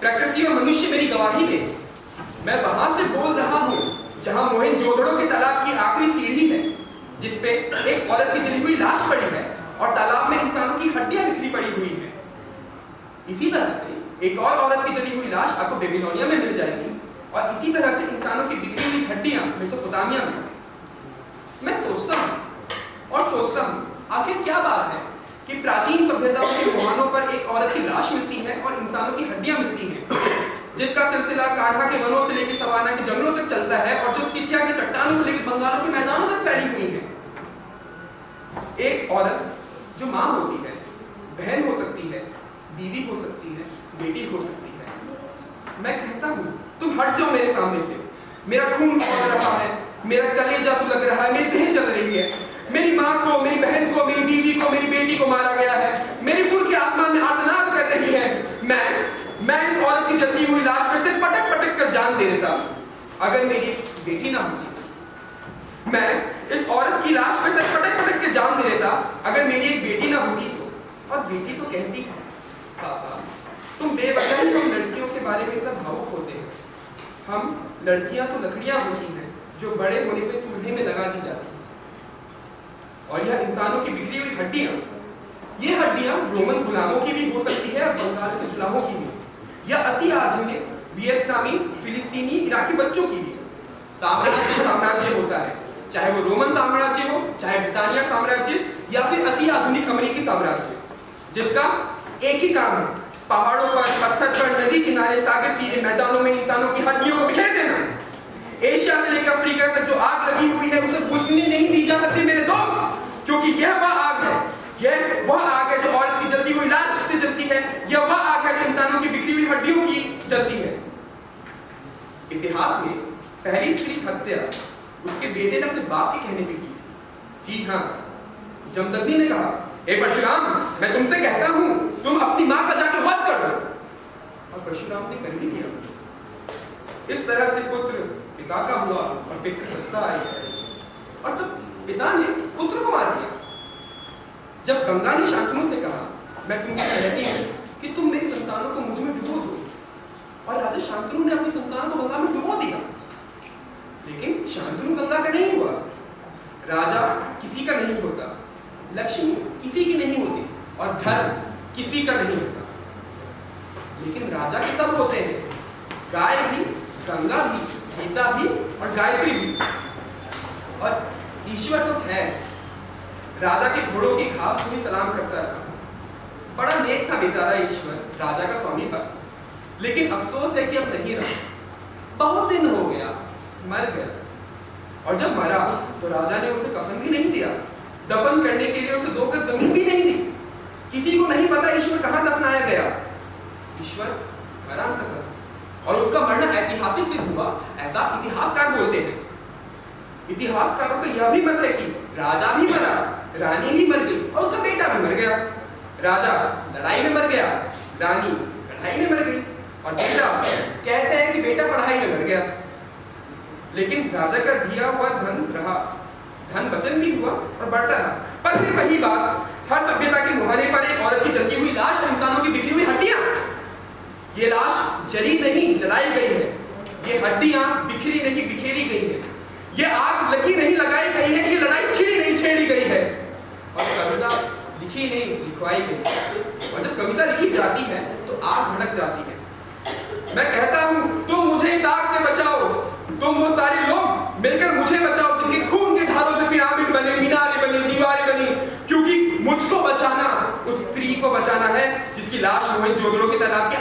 प्रकृति और मनुष्य मेरी गवाही दे। मैं वहां से बोल रहा हूँ जहां मोहनजोदड़ो के तालाब की आखिरी सीढ़ी है, जिसपे एक औरत की जली हुई लाश पड़ी है और तालाब में इंसानों की हड्डियां बिखरी पड़ी हुई हैं। इसी तरह से एक और औरत की जली हुई लाश आपको बेबीलोनिया में मिल जाएगी और इसी तरह से इंसानों की बिखरी हुई हड्डियां मेसोपोटामिया में। मैं सोचता हूँ आखिर क्या बात है कि प्राचीन सभ्यताओं के मुहानों पर एक औरत की लाश मिलती है और इंसानों की हड्डियां मिलती हैं, जिसका सिलसिला कान्हा के वनों से लेकर सवाना के जंगलों तक चलता है और जो सिथिया के चट्टानों से लेकर बंगालों के मैदानों तक फैली हुई है। एक औरत जो माँ होती है, बहन हो सकती है, बीवी हो सकती है, बेटी हो सकती है। मैं कहता हूँ तुम हट जाओ मेरे सामने से। मेरा खून खौल रहा है, मेरा कलेजा सुलग रहा है, मेरी देह चल रही है। मेरी माँ को, मेरी बहन को, मेरी बीवी को, मेरी बेटी को मारा गया है। मेरी पुर के आसमान में आर्तनाद कर रही है। मैं इस औरत की जलती हुई लाश पर से पटक पटक कर जान दे देता अगर मेरी बेटी ना होती। मैं इस औरत की लाश पर से पटक पटक के जान दे देता अगर मेरी एक बेटी ना होती तो। और बेटी तो कहती है, पापा तुम बेवजह ही हम लड़कियों के बारे में इतना भावुक होते हैं। हम लड़कियां तो लकड़ियां होती हैं जो बड़े होने पे चूल्हे में लगा दी जाती हैं। और यह इंसानों की बिखरी हुई हड्डियां, ये हड्डियां रोमन गुलामों की भी हो सकती है और बंगाल के जुलाहों की भी, या अति आधुनिक वियतनामी, फिलिस्तीनी, इराकी बच्चों की भी। साम्राज्य होता है, चाहे वो रोमन साम्राज्य हो, चाहे ब्रिटानिया साम्राज्य, या फिर अति आधुनिक अमेरिकी साम्राज्य, जिसका एक ही काम है, पहाड़ों पर, पत्थर पर, नदी किनारे, सागर तीरे, मैदानों में इंसानों की हड्डियों को बिखेर देना। एशिया से लेकर अफ्रीका तक जो आग लगी हुई है उसे बुझने नहीं दी जा सकती मेरे दोस्त, क्योंकि यह वह आग है, यह वह आग है जो औरत की जलती हुई लाश से जलती है, यह वह आग है जो इंसानों की बिखरी हुई हड्डियों की जलती है। इतिहास में पहली स्त्री हत्या उसके बेटे ने अपने बाप के कहने पे की। जी हाँ, जमदग्नि ने कहा, हे परशुराम, मैं तुमसे कहता हूं तुम अपनी मां का जाकर वध कर दो। और परशुराम ने कर ही दिया। इस तरह से पुत्र पिता का हुआ और पितृसत्ता आई, और तब पिता ने पुत्र को मार दिया। जब गंगा ने शांतनु से कहा, मैं तुमसे कहती हूं कि तुम मेरी संतानों को मुझ में डुबो दो, और राजा शांतनु ने अपनी संतान को गंगा में डुबो दिया। लेकिन शांतनु गंगा का नहीं हुआ। राजा किसी का नहीं होता, लक्ष्मी किसी की नहीं होती, और धर्म किसी का नहीं होता। लेकिन राजा के सब होते हैं, गाय भी, गंगा भी, सीता भी और गायत्री भी। और ईश्वर तो है। राजा के घोड़ों की घास को भी सलाम करता रहा। बड़ा नेक था बेचारा ईश्वर, राजा का स्वामी था। लेकिन अफसोस है कि अब नहीं रहा। बहुत दिन हो गया, मर गया। और जब मरा तो राजा ने उसे कफन भी नहीं दिया, दफन करने के लिए उसे 2 गज जमीन भी नहीं दी। किसी को नहीं पता ईश्वर कहां दफनाया गया। ईश्वर मरा अंततः, और उसका मरना ऐतिहासिक सिद्ध हुआ, ऐसा इतिहासकार बोलते हैं। इतिहासकारों का यह भी मत है कि राजा भी मरा, रानी भी मर गई और उसका बेटा भी मर गया। राजा लड़ाई में मर गया, रानी कढ़ाई में मर गई, और बेटा कहते हैं कि बेटा पढ़ाई में मर गया। लेकिन राजा का दिया हुआ धन रहा, धन वचन भी हुआ और बढ़ता रहा। पर फिर वही बात, हर सभ्यता के मुहाने पर एक औरत की जलती हुई लाश और इंसानों की बिखरी हुई हड्डियां। ये लाश जली नहीं, जलाई गई है। ये हड्डियां बिखरी नहीं, बिखेरी गई है। ये आग लगी नहीं, लगाई गई है। ये लड़ाई छिड़ी नहीं, छेड़ी गई है। और कविता लिखी नहीं, लिखवाई गई। और जब कविता लिखी जाती है तो आग भड़क जाती है। मैं कहता हूं तुम मुझे इस आग से बचाओ, तुम वो सारे लोग मिलकर मुझे बचाओ जिनके खून के धारों से पिरामिड बने, मीनारें बनी, दीवारें बनी, क्योंकि मुझको बचाना उस स्त्री को बचाना है जिसकी लाश मोहनजोदड़ो के तालाब की